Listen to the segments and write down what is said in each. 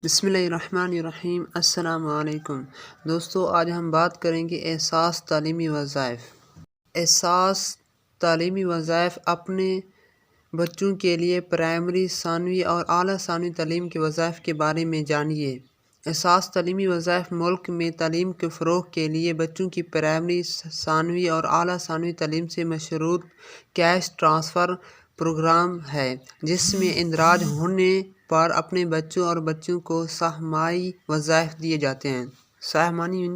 बिस्मिल्लाहिर्रहमानिर्रहीम। अस्सलाम वालेकुम दोस्तों, आज हम बात करेंगे एहसास तालीमी वज़ाइफ़। एहसास तालीमी वज़ाइफ़ अपने बच्चों के लिए प्राइमरी, सानवी और आला सानवी तालीम के वज़ाइफ़ के बारे में जानिए। एहसास तालीमी वज़ाइफ़ मुल्क में तालीम के फ़रोग़ के लिए बच्चों की प्राइमरी, सानवी और आला सानवी तालीम से मशरूत कैश ट्रांसफ़र प्रोग्राम है, जिसमें इंदराज होने पर अपने बच्चों और बच्चियों को सहमाही वज़ाइफ़ दिए जाते हैं। सहमानी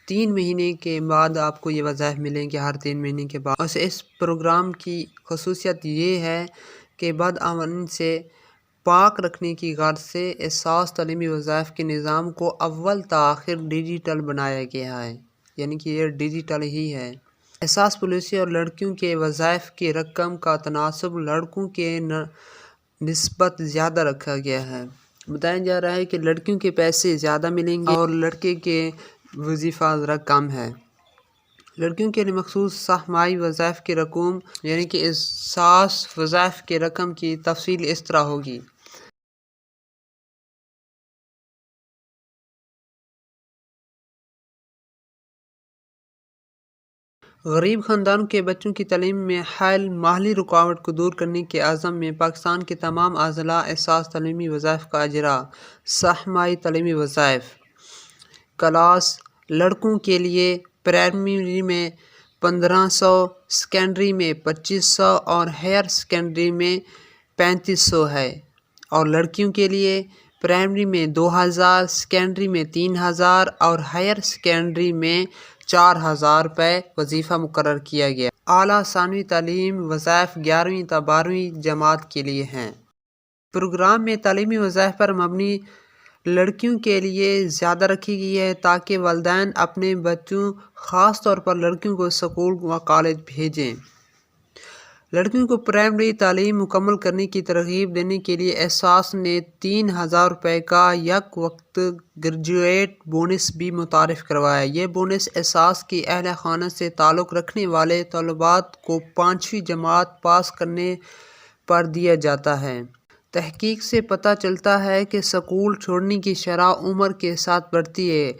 3 महीने के बाद आपको ये वज़ाइफ़ मिलेंगे, हर 3 महीने के बाद। और इस प्रोग्राम की ख़ुसूसियत ये है कि बदअमनी से पाक रखने की गर्ज से एहसास तालीमी वज़ाइफ़ के निज़ाम को अव्वल ता आखिर डिजिटल बनाया गया है, यानी कि ये डिजिटल ही है। एहसास पॉलिसी और लड़कियों के वज़ाइफ़ की रकम का तनासब लड़कों के निस्बत ज़्यादा रखा गया है। बताया जा रहा है कि लड़कियों के पैसे ज़्यादा मिलेंगे और लड़के के वजीफ़ा ज़रा कम है। लड़कियों के लिए मखसूस सहमाही वज़ाइफ़ की रकम, यानी कि एहसास वज़ाइफ़ के रकम की तफसील इस तरह होगी। गरीब ख़ानदानों के बच्चों की तालीम में हाल माली रुकावट को दूर करने के अज़म में पाकिस्तान के तमाम अज़ला एहसास तालीमी वज़ाइफ़ का इजरा। सहमाही तालीमी वज़ाइफ़ क्लास लड़कों के लिए प्राइमरी में 1500, सेकेंडरी में 2500 और हायर सेकेंडरी में 3500 है, और लड़कियों के लिए प्राइमरी में 2000, सेकेंडरी में 3000 और हायर सेकेंडरी में 4000 रुपये वजीफ़ा मुकर्रर किया गया। आला सानवी तालीम वज़ाइफ़ 11वीं ता 12वीं जमात के लिए हैं। प्रोग्राम में तालीमी वज़ाइफ़ पर मबनी लड़कियों के लिए ज़्यादा रखी गई है, ताकि वालिदैन अपने बच्चों, ख़ास तौर पर लड़कियों को स्कूल व कॉलेज भेजें। लड़कियों को प्राइमरी तालीम मुकम्मल करने की तरग़ीब देने के लिए एहसास ने 3000 रुपये का यक वक्त ग्रेजुएट बोनस भी मुतारिफ़ करवाया। ये बोनस एहसास की अहल खाना से ताल्लुक़ रखने वाले तलबात को 5वीं जमात पास करने पर दिया जाता है। तहकीक से पता चलता है कि स्कूल छोड़ने की शरह उम्र के साथ बढ़ती है,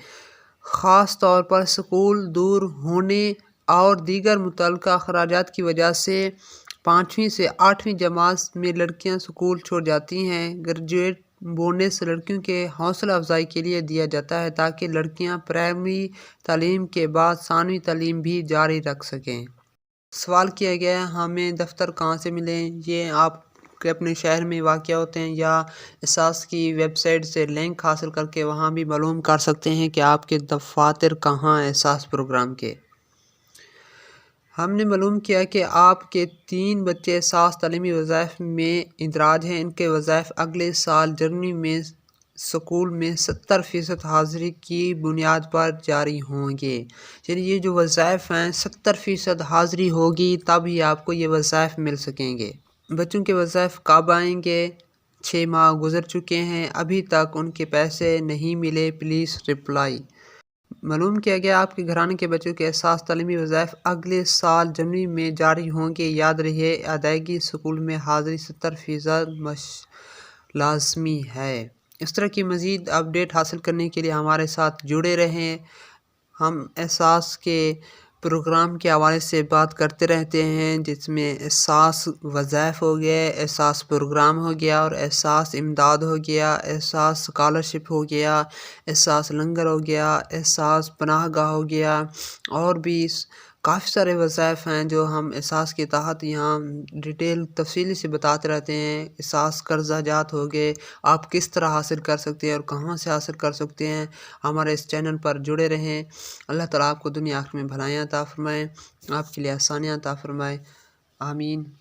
ख़ास तौर पर स्कूल दूर होने और दीगर मुतल्लिक़ा अखराजात की वजह से 5वीं से 8वीं जमात में लड़कियां स्कूल छोड़ जाती हैं। ग्रेजुएट बोनस लड़कियों के हौसला अफजाई के लिए दिया जाता है, ताकि लड़कियां प्राइमरी तालीम के बाद सानवी तालीम भी जारी रख सकें। सवाल किया गया है, हमें दफ्तर कहाँ से मिलें? ये आप के अपने शहर में वाक़या होते हैं या एहसास की वेबसाइट से लिंक हासिल करके वहाँ भी मालूम कर सकते हैं कि आपके दफ़ातर कहाँ हैं एहसास प्रोग्राम के। हमने मालूम किया कि आपके 3 बच्चे एहसास तालीमी वज़ाइफ़ में इंदराज हैं। इनके वज़ाइफ़ अगले साल जनवरी में स्कूल में 70% हाज़िरी की बुनियाद पर जारी होंगे। यानी ये जो वज़ाइफ़ हैं 70% हाज़िरी होगी, तब ही आपको ये वज़ाइफ़ मिल सकेंगे। बच्चों के वज़ाइफ़ कब आएंगे? 6 माह गुज़र चुके हैं, अभी तक उनके पैसे नहीं मिले, प्लीज़ रिप्लाई। मालूम किया गया आपके घराने के बच्चों के एहसास तालीमी वज़ाइफ़ अगले साल जनवरी में जारी होंगे। याद रहे, अदायगी स्कूल में हाज़िरी 70% लाज़मी है। इस तरह की मज़ीद अपडेट हासिल करने के लिए हमारे साथ जुड़े रहें। हम एहसास के प्रोग्राम के हवाले से बात करते रहते हैं, जिसमें एहसास वज़ाइफ़ हो गया, एहसास प्रोग्राम हो गया, और एहसास इमदाद हो गया, एहसास स्कॉलरशिप हो गया, एहसास लंगर हो गया, एहसास पनाहगाह हो गया, और भी काफ़ी सारे वज़ाइफ़ हैं जो हम एहसास के तहत यहाँ डिटेल तफसीली से बताते रहते हैं। एहसास कर्ज़ा जात हो गए, आप किस तरह हासिल कर सकते हैं और कहाँ से हासिल कर सकते हैं। हमारे इस चैनल पर जुड़े रहें। अल्लाह ताला आपको दुनिया आखिरत में भलाइयाँ अता फ़रमाए, आपके लिए आसानियाँ अता फ़रमाए। आमीन।